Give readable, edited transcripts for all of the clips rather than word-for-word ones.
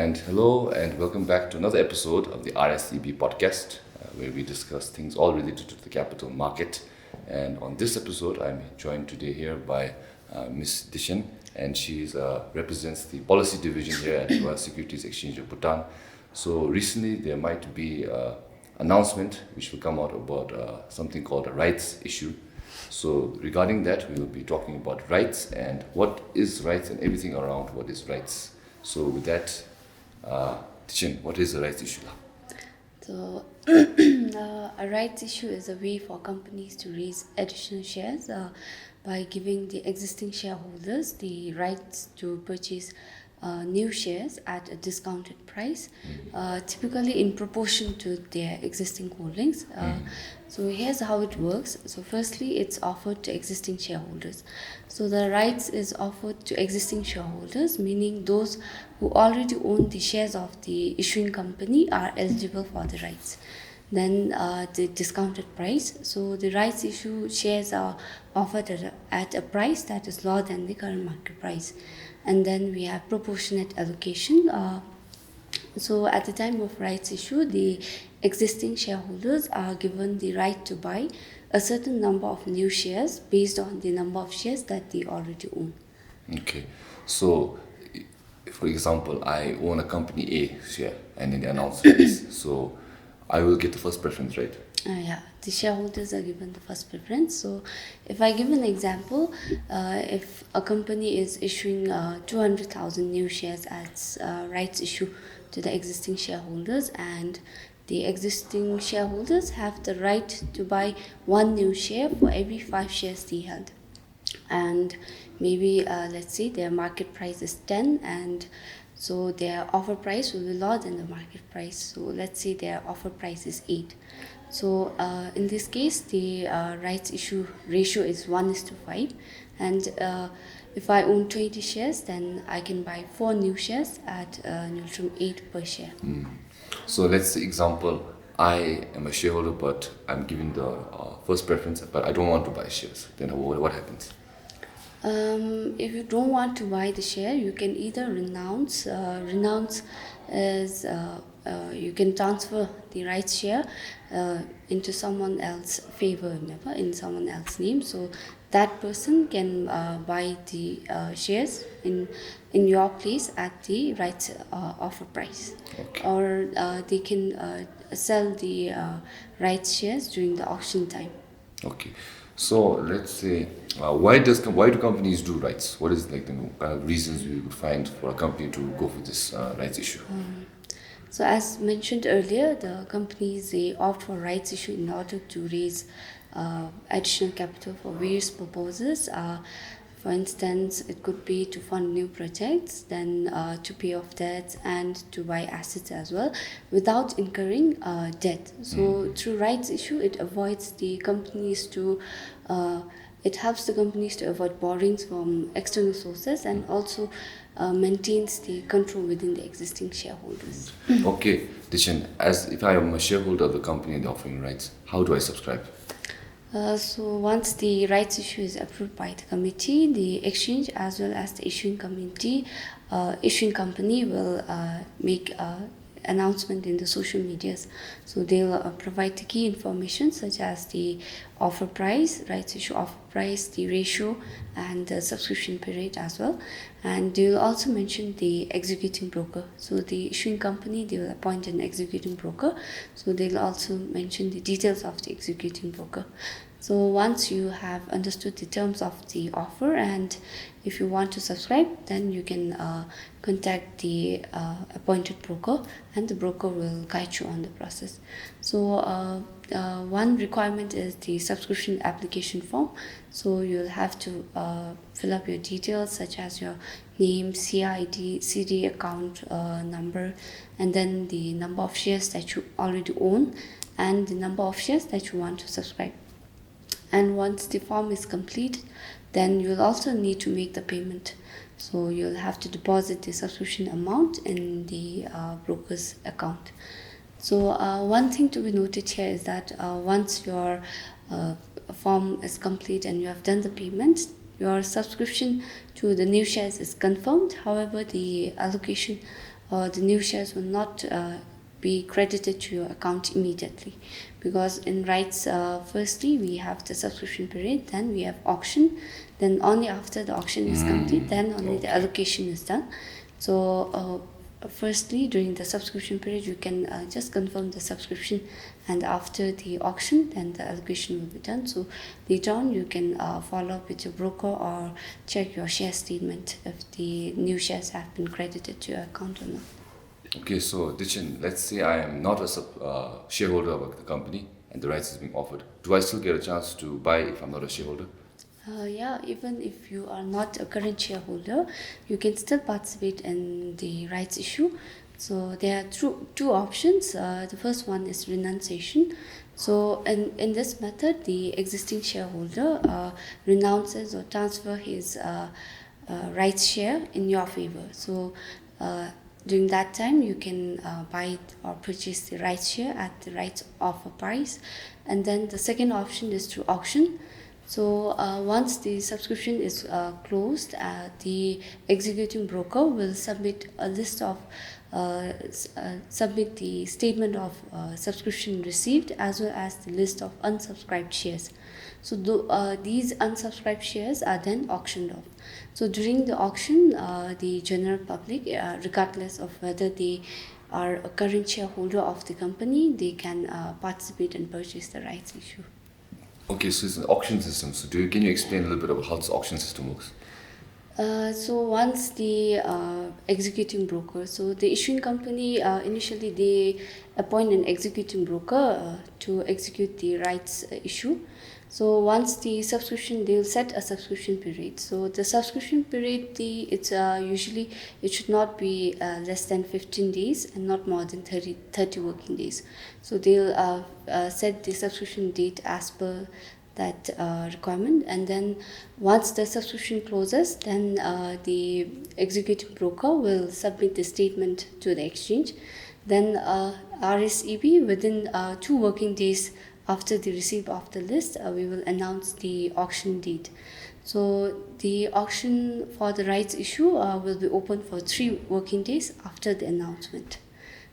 And hello, and welcome back to another episode of the RSEB podcast, where we discuss things all related to the capital market. And on this episode, I'm joined today here by Ms. Dechen, and she represents the policy division here at the Securities Exchange of Bhutan. So recently, there might be an announcement which will come out about something called a rights issue. So regarding that, we will be talking about rights and what is rights and everything around what is rights. So with that, Dechen, what is a rights issue? So, a rights issue is a way for companies to raise additional shares by giving the existing shareholders the rights to purchase new shares at a discounted price, typically in proportion to their existing holdings. So here's how it works. So firstly, it's offered to existing shareholders. So the rights is offered to existing shareholders, meaning those who already own the shares of the issuing company are eligible for the rights. Then the discounted price. So the rights issue shares are offered at a price that is lower than the current market price. And then we have proportionate allocation. So at the time of rights issue, the existing shareholders are given the right to buy a certain number of new shares based on the number of shares that they already own. Okay, so for example, I own a company A share and then they announce rights. So I will get the first preference, right? Yeah, the shareholders are given the first preference. So if I give an example, if a company is issuing 200,000 new shares as rights issue to the existing shareholders, and the existing shareholders have the right to buy one new share for every 5 shares they held. And maybe let's say their market price is 10, and so their offer price will be lower than the market price. So let's say their offer price is 8. So in this case, the rights issue ratio is 1:5, and if I own 20 shares, then I can buy 4 new shares at neutral 8 per share. So let's say example, I am a shareholder, but I'm given the first preference, but I don't want to buy shares. Then what happens? If you don't want to buy the share, you can either renounce. Renounce is you can transfer the rights share into someone else's favor, in someone else's name. So that person can buy the shares in your place at the rights offer price. Okay. Or they can sell the rights shares during the auction time. Okay, so let's say why do companies do rights? What is like the kind of reasons we would find for a company to go for this rights issue? So as mentioned earlier, the companies, they opt for rights issue in order to raise additional capital for various purposes. For instance, it could be to fund new projects, then to pay off debts and to buy assets as well without incurring debt. So through rights issue, it avoids the companies to it helps the companies to avoid borrowings from external sources, and also maintains the control within the existing shareholders. Okay, Dechen, as if I am a shareholder of the company and they're offering rights, how do I subscribe? So once the rights issue is approved by the committee, the exchange as well as the issuing company will make announcement in the social medias. So they'll provide the key information such as the offer price, rights issue offer price, the ratio, and the subscription period as well. And they will also mention the executing broker. So the issuing company, they will appoint an executing broker. So they'll also mention the details of the executing broker. So once you have understood the terms of the offer, and if you want to subscribe, then you can contact the appointed broker, and the broker will guide you on the process. So one requirement is the subscription application form. So you'll have to fill up your details such as your name, CID, CD account number, and then the number of shares that you already own and the number of shares that you want to subscribe. And once the form is complete, then you'll also need to make the payment. So you'll have to deposit the subscription amount in the broker's account. So one thing to be noted here is that once your form is complete and you have done the payment, your subscription to the new shares is confirmed. However, the allocation the new shares will not be credited to your account immediately, because in rights, firstly we have the subscription period, then we have auction, then only after the auction is complete, then only the allocation is done. So firstly, during the subscription period, you can just confirm the subscription, and after the auction, then the allocation will be done. So later on, you can follow up with your broker or check your share statement if the new shares have been credited to your account or not. Okay, so Dechen, let's say I am not a shareholder of the company and the rights is being offered. Do I still get a chance to buy if I'm not a shareholder? Yeah, even if you are not a current shareholder, you can still participate in the rights issue. So there are two options. The first one is renunciation. So in this method, the existing shareholder renounces or transfer his rights share in your favor. So during that time, you can buy or purchase the rights share at the rights offer price. And then the second option is through auction. So once the subscription is closed, the executing broker will submit a list of submit the statement of subscription received, as well as the list of unsubscribed shares. So these unsubscribed shares are then auctioned off. So during the auction, the general public, regardless of whether they are a current shareholder of the company, they can participate and purchase the rights issue. Okay, so it's an auction system. So can you explain a little bit about how this auction system works? So once the executing broker, so the issuing company, initially they appoint an executing broker to execute the rights issue. So once the subscription, they'll set a subscription period. So the subscription period, it's usually, it should not be less than 15 days and not more than 30 working days. So they'll set the subscription date as per that requirement, and then once the subscription closes, then the executive broker will submit the statement to the exchange. Then RSEB, within 2 working days after the receipt of the list, we will announce the auction date. So the auction for the rights issue will be open for 3 working days after the announcement.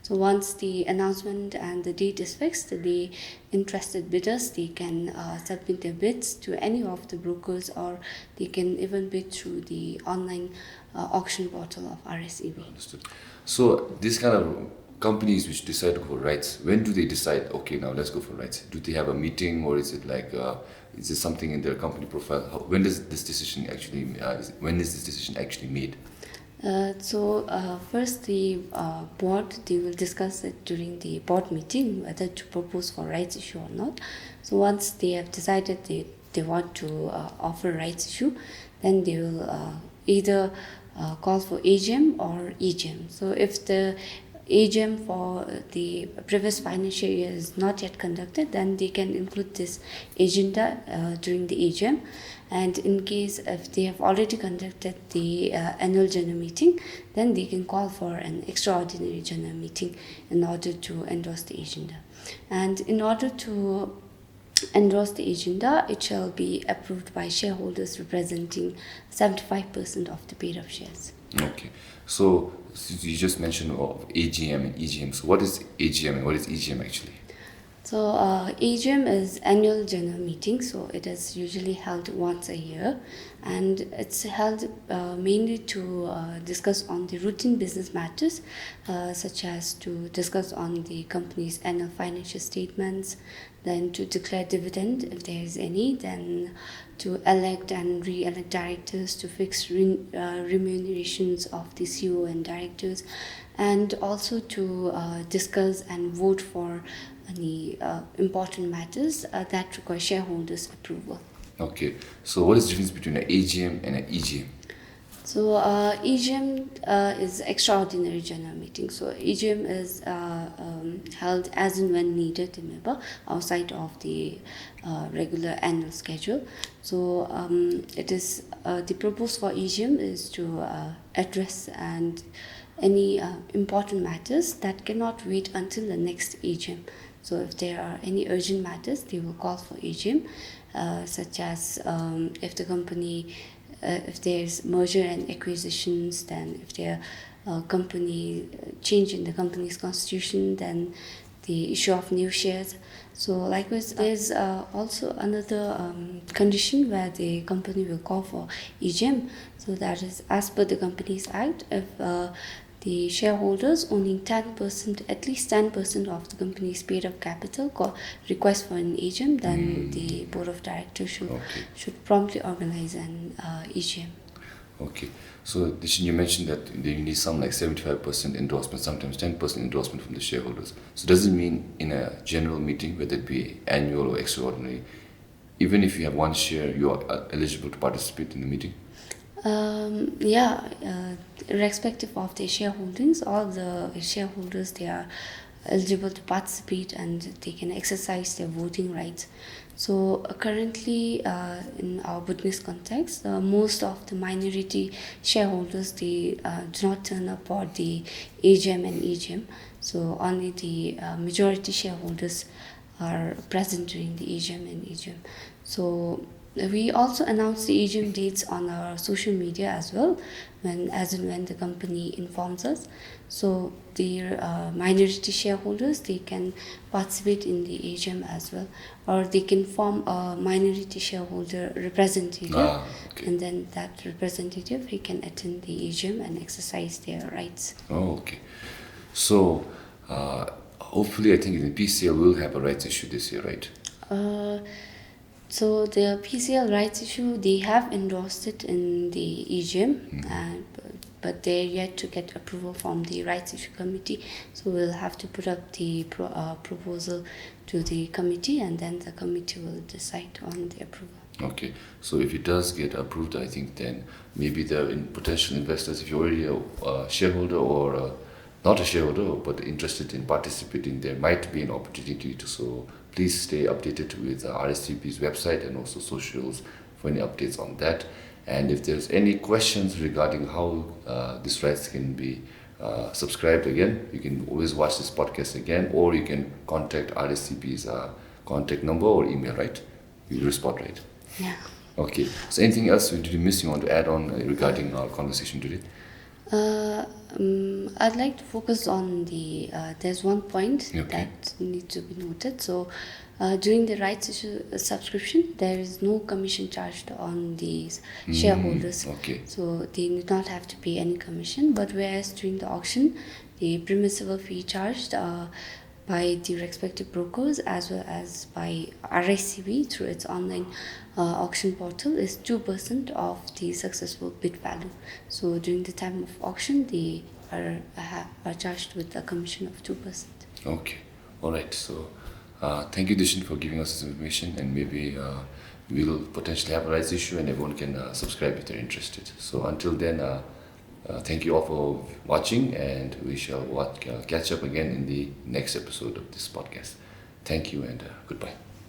So once the announcement and the date is fixed, the interested bidders, they can submit their bids to any of the brokers, or they can even bid through the online auction portal of RSEB. Understood. So these kind of companies which decide to go for rights, when do they decide, okay, now let's go for rights? Do they have a meeting, or is it like, is there something in their company profile? When is this decision actually made? First the board, they will discuss it during the board meeting whether to propose for rights issue or not. So once they have decided they want to offer rights issue, then they will either call for AGM or EGM. So if the AGM for the previous financial year is not yet conducted, then they can include this agenda during the AGM. And in case if they have already conducted the annual general meeting, then they can call for an extraordinary general meeting in order to endorse the agenda. And in order to endorse the agenda, it shall be approved by shareholders representing 75% of the paid-up shares. Okay, so you just mentioned of AGM and EGM. So what is AGM and what is EGM actually? So AGM is annual general meeting. So it is usually held once a year, and it's held mainly to discuss on the routine business matters, such as to discuss on the company's annual financial statements, then to declare dividend if there is any, then to elect and re-elect directors, to fix remunerations of the CEO and directors, and also to discuss and vote for any important matters that require shareholders' approval. Okay, so what is the difference between an AGM and an EGM? So EGM is extraordinary general meeting. So EGM is held as and when needed, remember, outside of the regular annual schedule. So it is the purpose for EGM is to address and any important matters that cannot wait until the next AGM. So if there are any urgent matters, they will call for AGM, such as if the company, if there's merger and acquisitions, then if there company change in the company's constitution, then the issue of new shares. So likewise, there's also another condition where the company will call for EGM. So that is as per the Companies Act, if the shareholders owning 10%, at least 10% of the company's paid-up capital request for an EGM, then the board of directors should promptly organize an EGM. Okay. So Dechen, you mentioned that you need some like 75% endorsement, sometimes 10% endorsement from the shareholders. So does it mean in a general meeting, whether it be annual or extraordinary, even if you have one share, you are eligible to participate in the meeting? Irrespective of their shareholdings, all the shareholders, they are eligible to participate and they can exercise their voting rights. So currently in our Bhutanese context, most of the minority shareholders, they do not turn up for the AGM and EGM. So only the majority shareholders are present during the AGM and EGM. So we also announce the AGM dates on our social media as well, when the company informs us. So the minority shareholders, they can participate in the AGM as well, or they can form a minority shareholder representative, and then that representative, he can attend the AGM and exercise their rights. Oh, okay. So hopefully, I think the PCL will have a rights issue this year, right? So the PCL rights issue, they have endorsed it in the EGM, but they're yet to get approval from the rights issue committee. So we'll have to put up the proposal to the committee, and then the committee will decide on the approval. Okay, so if it does get approved, I think then maybe the potential investors, if you're already a shareholder or not a shareholder but interested in participating, there might be an opportunity to. So please stay updated with RSEB's website and also socials for any updates on that. And if there's any questions regarding how these rights can be subscribed again, you can always watch this podcast again, or you can contact RSEB's contact number or email, right? You'll respond, right? Yeah. Okay. So anything else did you miss you want to add on regarding our conversation today? I'd like to focus on there's one point Okay. that needs to be noted. So during the rights issue subscription, there is no commission charged on these shareholders. Okay. So they do not have to pay any commission. But whereas during the auction, the permissible fee charged by the respective brokers as well as by RSEB through its online auction portal is 2% of the successful bid value. So during the time of auction, they are charged with a commission of 2%. Okay. All right. So thank you, Dechen, for giving us this information, and maybe we'll potentially have a rights issue and everyone can subscribe if they're interested. So until then, thank you all for watching, and we shall catch up again in the next episode of this podcast. Thank you and goodbye.